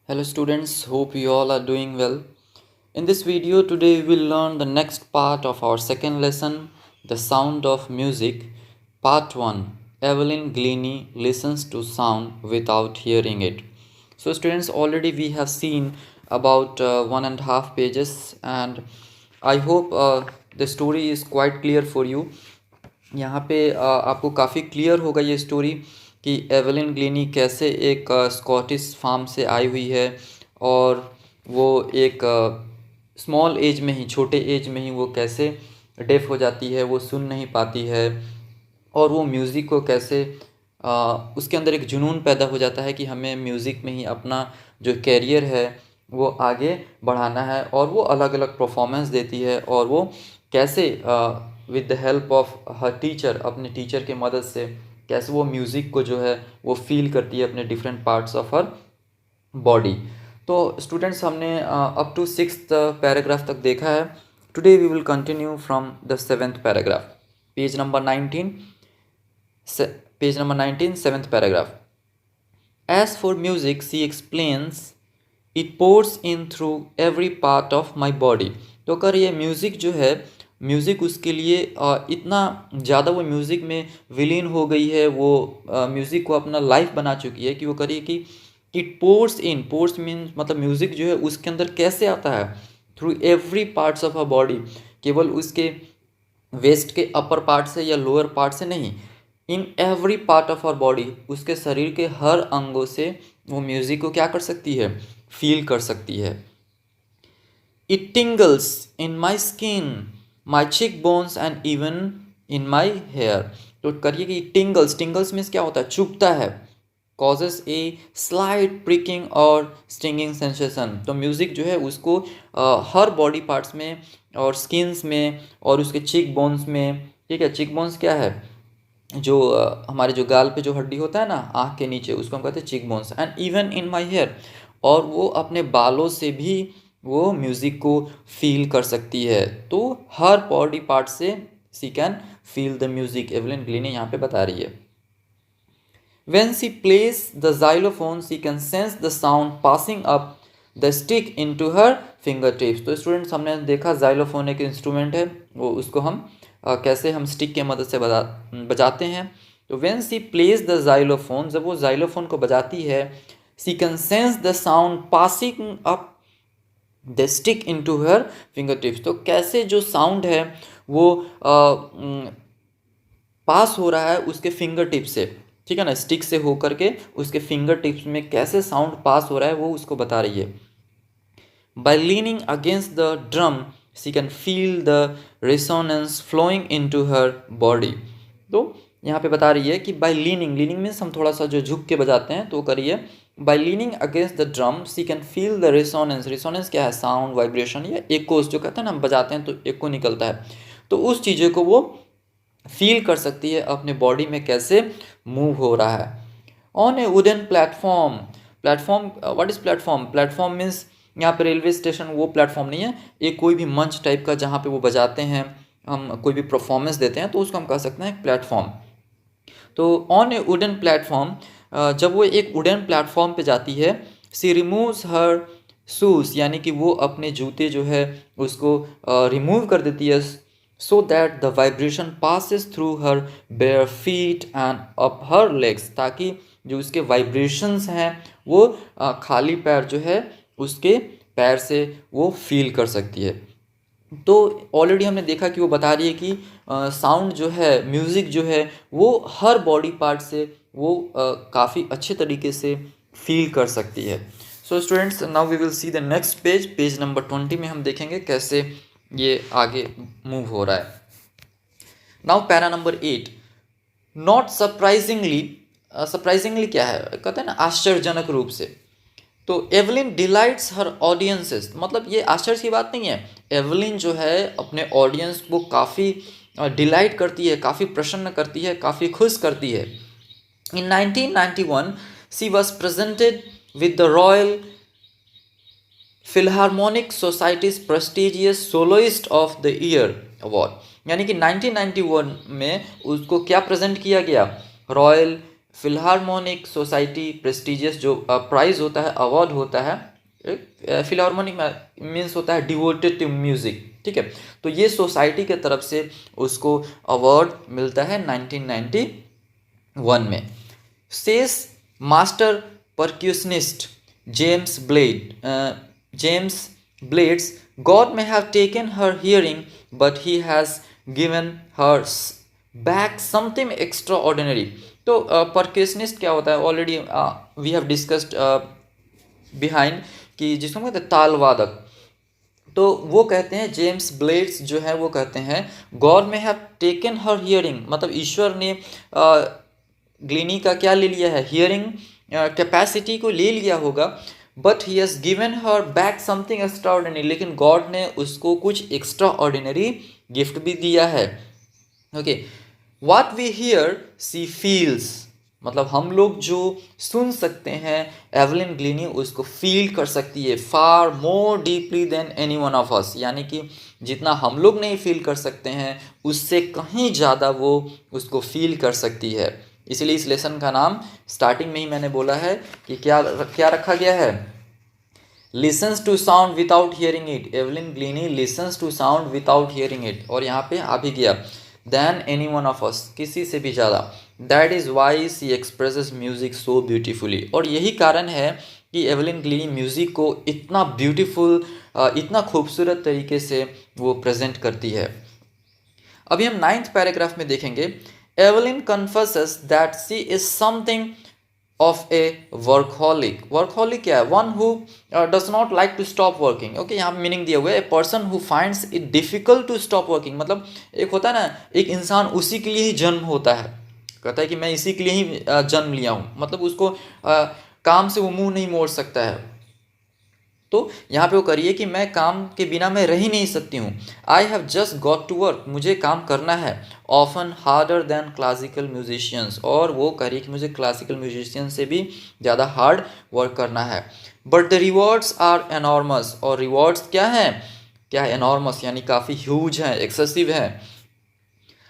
Hello students, hope you all are doing well. In this video today we will learn the next part of our second lesson, The Sound of Music, Part 1. Evelyn Glennie listens to sound without hearing it. So students, already we have seen about 1.5 pages and I hope the story is quite clear for you. यहाँ पे आपको काफ़ी clear होगा ये story कि Evelyn ग्लीनी कैसे एक Scottish farm से आई हुई है और वो एक स्मॉल एज में ही, छोटे एज में ही वो कैसे डेफ हो जाती है, वो सुन नहीं पाती है और वो म्यूज़िक को कैसे उसके अंदर एक जुनून पैदा हो जाता है कि हमें म्यूज़िक में ही अपना जो कैरियर है वो आगे बढ़ाना है और वो अलग अलग परफॉर्मेंस देती है और वो कैसे with the help of her teacher, अपने टीचर के मदद से कैसे वो म्यूज़िक को जो है वो फील करती है अपने different parts of her body. तो स्टूडेंट्स, हमने अप टू 6th पैराग्राफ तक देखा है। Today we will continue from the 7th paragraph, page number 19, 7th paragraph. As for music, she explains, it pours in through every part of my body. तो अगर ये music जो है, music उसके लिए इतना ज़्यादा वो म्यूज़िक में विलीन हो गई है, वो म्यूज़िक को अपना लाइफ बना चुकी है कि वो करिए कि it pores in, pores means मतलब म्यूज़िक जो है उसके अंदर कैसे आता है, through every parts of a body, केवल उसके वेस्ट के अपर पार्ट से या लोअर पार्ट से नहीं, in every part of our body, उसके शरीर के हर अंगों से वो म्यूज़िक को क्या कर सकती है, फील कर सकती है। It टिंगल्स in my skin, my cheek bones and even in my hair. तो करिए कि टिंगल्स, टिंगल्स मीन्स क्या होता है, चुभता है, कॉजेस ए स्लाइट प्रिकिंग और स्टिंगिंग सेंसेशन। तो म्यूज़िक जो है उसको हर बॉडी पार्ट्स में और स्किन्स में और उसके चिक बोन्स में, ठीक है, चिक बोन्स क्या है, जो हमारे जो गाल पे जो हड्डी होता है ना आँख के नीचे, उसको हम कहते हैं cheek bones, and even in my hair, और वो अपने बालों से भी वो म्यूज़िक को फील कर सकती है। तो हर बॉडी पार्ट से she can feel the music, Evelyn Glennie यहाँ पे बता रही है। When she plays the xylophone, she can sense the sound passing up the stick into her fingertips. तो स्टूडेंट्स, हमने देखा xylophone एक इंस्ट्रूमेंट है, वो उसको हम कैसे हम स्टिक के मदद से बजाते हैं। तो when she plays the xylophone, जब वो xylophone को बजाती है, she can sense the sound passing up the stick into her finger tips. तो कैसे जो साउंड है वो पास हो रहा है उसके फिंगर टिप से, ठीक है ना, स्टिक से होकर के उसके फिंगर टिप्स में कैसे साउंड पास हो रहा है वो उसको बता रही है। By leaning against the drum she can feel the resonance flowing into her body. तो यहाँ पे बता रही है कि बाय लीनिंग, लीनिंग मीन्स हम थोड़ा सा जो झुक के बजाते हैं, तो करिए by leaning against the drum she can feel the resonance. Resonance क्या है, साउंड, वाइब्रेशन या एकोस, जो कहते हैं ना हम बजाते हैं तो एको निकलता है, तो उस चीज़ों को वो फील कर सकती है अपने बॉडी में कैसे मूव हो रहा है। On A wooden platform, platform what is platform, platform means यहाँ पे रेलवे स्टेशन वो प्लेटफॉर्म नहीं है, एक कोई भी मंच टाइप का जहाँ पे वो बजाते हैं, हम कोई भी परफॉर्मेंस देते हैं तो उसको हम कह सकते हैं प्लेटफॉर्म। तो ऑन ए वुडन प्लेटफॉर्म, जब वो एक वुडन प्लेटफॉर्म पे जाती है, सी रिमूव्स हर शूज़, यानी कि वो अपने जूते जो है उसको रिमूव कर देती है, so that the vibration passes through her bare feet and up her legs, ताकि जो उसके वाइब्रेशंस हैं वो खाली पैर जो है उसके पैर से वो फील कर सकती है। तो ऑलरेडी हमने देखा कि वो बता रही है कि साउंड जो है, म्यूज़िक जो है वो हर बॉडी पार्ट से वो काफ़ी अच्छे तरीके से फील कर सकती है। So students, now we will see the next page, page number 20 में हम देखेंगे कैसे ये आगे मूव हो रहा है। Now para number 8, not surprisingly, surprisingly क्या है, कहते हैं ना आश्चर्यजनक रूप से। तो एवलिन डिलाइट्स हर ऑडियंसेस, मतलब ये आश्चर्य की बात नहीं है, एवलिन जो है अपने ऑडियंस को काफ़ी डिलाइट करती है, काफ़ी प्रसन्न करती है, काफ़ी खुश करती है। इन 1991 she was presented with the royal Philharmonic societies prestigious soloist of the year award, यानी कि 1991 में उसको क्या प्रेजेंट किया गया, रॉयल फिलहार्मोनिक सोसाइटी प्रेस्टिजियस जो प्राइज़ होता है, अवार्ड होता है, फिलहार्मोनिक मीन्स होता है डिवोटेड टू म्यूज़िक, ठीक है। तो ये सोसाइटी के तरफ से उसको अवार्ड मिलता है 1991 में। Says master percussionist James Blades, God may have taken her hearing, but he has given her back something extraordinary. तो परक्यूशनिस्ट क्या होता है, already we have discussed behind, कि जिसको कहते हैं ताल वादक। तो वो कहते हैं, जेम्स ब्लेड्स जो है वो कहते हैं, गॉड में हैव टेकन हर हियरिंग, मतलब ईश्वर ने ग्लीनी का क्या ले लिया है, हियरिंग कैपेसिटी को ले लिया होगा, but he has given her back something extraordinary, लेकिन गॉड ने उसको कुछ एक्स्ट्रा ऑर्डिनरी गिफ्ट भी दिया है। Okay, what we here see feels, मतलब हम लोग जो सुन सकते हैं एवलिन ग्लीनी उसको फील कर सकती है far more deeply than any one of us, यानी कि जितना हम लोग नहीं फील कर सकते हैं उससे कहीं ज़्यादा वो उसको फील कर सकती है। इसलिए इस लेसन का नाम स्टार्टिंग में ही मैंने बोला है कि क्या क्या रखा गया है, listens to sound without hearing it, Evelyn Glennie listens to sound without hearing it, और यहाँ पे आ भी गया than any one of us, किसी से भी ज़्यादा। That is why she expresses music so beautifully, और यही कारण है कि एवलिन ग्लीनी म्यूज़िक को इतना ब्यूटीफुल, इतना खूबसूरत तरीके से वो प्रेजेंट करती है। अभी हम 9th पैराग्राफ में देखेंगे, Evelyn confesses that she is something of a workaholic. Workaholic क्या है, one who does not like to stop working. Okay, यहाँ पे मीनिंग दिया हुआ है, a person who finds it difficult to stop working, मतलब एक होता है ना, एक इंसान उसी के लिए ही जन्म होता है, कहता है कि मैं इसी के लिए ही जन्म लिया हूँ, मतलब उसको काम से वो मुंह नहीं मोड़ सकता है। तो यहाँ पे वो करिए कि मैं काम के बिना मैं रह ही नहीं सकती हूँ। I have just got to work, मुझे काम करना है। Often harder than classical musicians, और वो करिए कि मुझे क्लासिकल म्यूजिशियन से भी ज़्यादा हार्ड वर्क करना है। But the rewards are enormous, और रिवॉर्ड्स क्या हैं, क्या है एनॉर्मस, यानी काफ़ी ह्यूज हैं, एक्सेसिव हैं।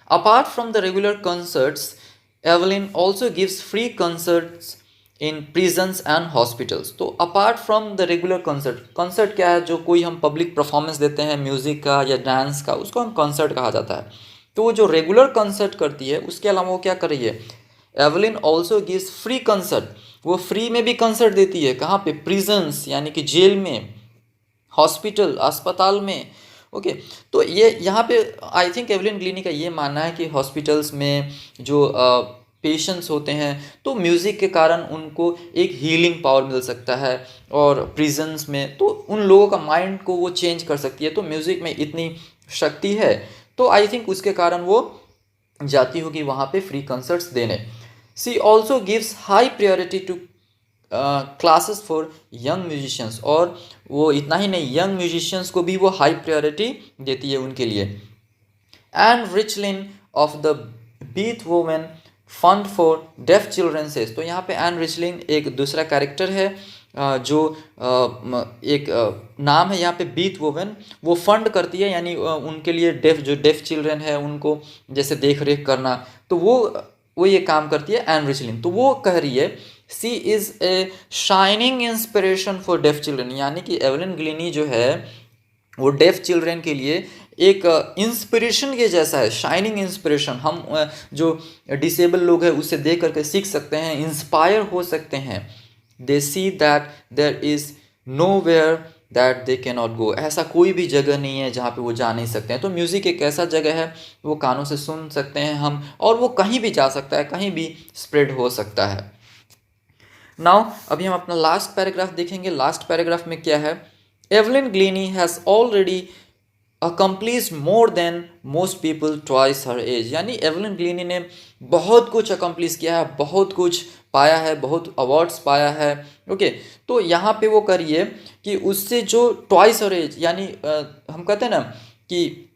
Apart from the regular concerts, Evelyn also gives free concerts in prisons and hospitals. तो apart from the regular concert, concert क्या है, जो कोई हम पब्लिक परफॉर्मेंस देते हैं म्यूज़िक का या डांस का, उसको हम कंसर्ट कहा जाता है। तो वो जो रेगुलर कंसर्ट करती है उसके अलावा वो क्या कर रही है, Evelyn also gives free concert, वो फ्री में भी कंसर्ट देती है। कहाँ पे, प्रिजन्स यानी कि जेल में, हॉस्पिटल अस्पताल में। ओके, तो ये यहाँ पे आई थिंक एवलिन ग्लीनी का ये मानना है कि हॉस्पिटल्स में जो पेशेंट्स होते हैं तो म्यूज़िक के कारण उनको एक हीलिंग पावर मिल सकता है, और प्रिजन्स में तो उन लोगों का माइंड को वो चेंज कर सकती है। तो म्यूज़िक में इतनी शक्ति है, तो आई थिंक उसके कारण वो जाती होगी वहाँ पे फ्री कंसर्ट्स देने। She also gives high priority to classes for young musicians, और वो इतना ही नहीं, यंग म्यूजिशियंस को भी वो हाई प्रायोरिटी देती है उनके लिए। And Richlin of the Beethoven fund for deaf children says, तो यहाँ पे एन रिचलिन एक दूसरा कैरेक्टर है, जो एक नाम है यहाँ पे बीथहोवन, वो फंड करती है, यानी उनके लिए जो डेफ चिल्ड्रन है उनको जैसे देख रेख करना, तो वो ये काम करती है एन रिचलिन। तो वो कह रही है she is a shining inspiration for deaf children, यानी कि एवलिन ग्लीनी जो है वो डेफ चिल्ड्रन के लिए एक इंस्पिरेशन के जैसा है, शाइनिंग इंस्पिरेशन। हम जो डिसेबल लोग हैं उसे देख करके सीख सकते हैं, इंस्पायर हो सकते हैं। They see that there is nowhere that they cannot go, ऐसा कोई भी जगह नहीं है जहाँ पे वो जा नहीं सकते हैं। तो म्यूज़िक एक ऐसा जगह है, वो कानों से सुन सकते हैं हम, और वो कहीं भी जा सकता है, कहीं भी स्प्रेड हो सकता है। नाउ अभी हम अपना लास्ट पैराग्राफ देखेंगे। लास्ट पैराग्राफ में क्या है, Evelyn Glennie has already accomplish more than most people twice her age, यानी एवलिन ग्लीनी ने बहुत कुछ अकम्प्लिश किया है, बहुत कुछ पाया है, बहुत अवार्ड्स पाया है। ओके, तो यहाँ पे वो करिए कि उससे जो ट्वाइस हर एज, यानी हम कहते हैं ना कि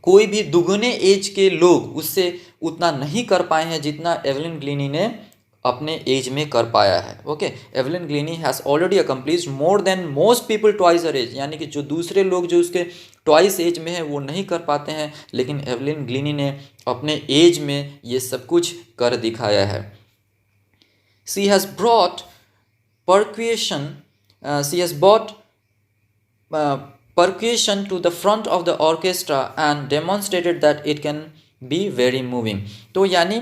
कोई भी दुगने एज के लोग उससे उतना नहीं कर पाए हैं जितना एवलिन ग्लीनी ने अपने एज में कर पाया है। Okay, Evelyn Glennie has already accomplished more than most people twice her age, यानी कि जो दूसरे लोग जो उसके ट्वाइस एज में है वो नहीं कर पाते हैं, लेकिन एवलिन ग्लीनी ने अपने एज में ये सब कुछ कर दिखाया है। she has brought percussion she has brought percussion to the front of the orchestra and demonstrated that it can be very moving। तो यानी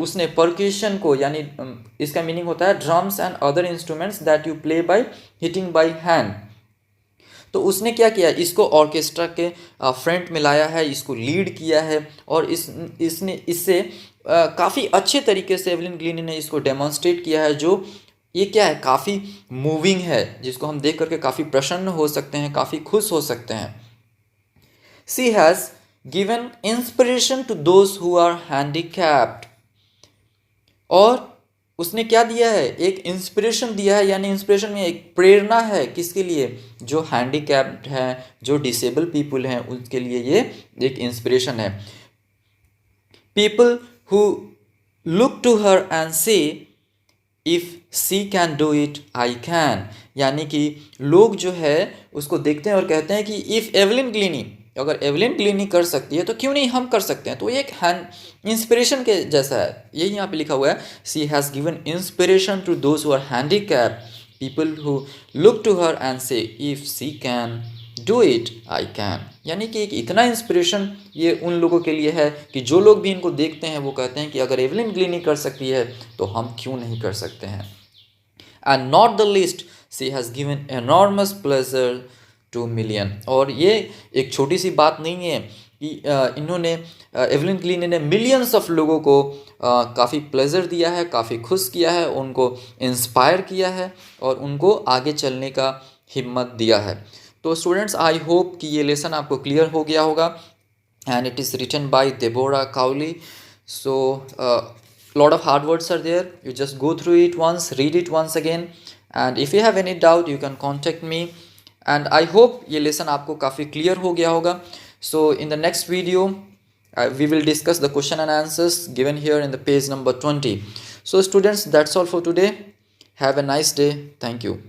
उसने percussion को यानी इसका मीनिंग होता है drums and other instruments that you play by hitting by hand। तो उसने क्या किया, इसको ऑर्केस्ट्रा के फ्रंट में लाया है, इसको लीड किया है और इसने इससे काफ़ी अच्छे तरीके से एवलिन ग्लीनी ने इसको डेमोन्स्ट्रेट किया है, जो ये क्या है, काफ़ी मूविंग है, जिसको हम देख करके काफ़ी प्रसन्न हो सकते हैं, काफ़ी खुश हो सकते हैं। She has given inspiration to those who are handicapped, और उसने क्या दिया है, एक इंस्पिरेशन दिया है, यानी इंस्पिरेशन में एक प्रेरणा है, किसके लिए, जो हैंडीकैप्ड हैं, जो डिसेबल पीपल हैं, उनके लिए ये एक इंस्पिरेशन है। People who look to her and say if she can do it I can, यानी कि लोग जो है उसको देखते हैं और कहते हैं कि इफ़ एवलिन ग्लीनी, अगर एवलिन ग्लीनी कर सकती है तो क्यों नहीं हम कर सकते हैं। तो ये एक हैंड इंस्पिरेशन के जैसा है, यही यहाँ पे लिखा हुआ है, she has given inspiration to those who are handicapped, people who look to her and say if she can do it I can, यानी कि एक इतना इंस्पिरेशन ये उन लोगों के लिए है कि जो लोग भी इनको देखते हैं वो कहते हैं कि अगर एवलिन ग्लीनी कर सकती है तो हम क्यों नहीं कर सकते हैं। And not the least she has given enormous pleasure two million, और ये एक छोटी सी बात नहीं है कि इन्होंने एवलिन ग्लीनी ने मिलियंस ऑफ लोगों को काफ़ी प्लेजर दिया है, काफ़ी खुश किया है, उनको इंस्पायर किया है और उनको आगे चलने का हिम्मत दिया है। तो स्टूडेंट्स, आई होप कि ये लेसन आपको क्लियर हो गया होगा, and it is written by Deborah Cowley. So lot of hard words are there, you just go through it once, read it once again, and if you have any doubt you can contact me, and I hope ये lesson आपको काफ़ी clear हो गया होगा। So in the next video we will discuss the question and answers given here in the page number 20. So students, that's all for today. Have a nice day. Thank you.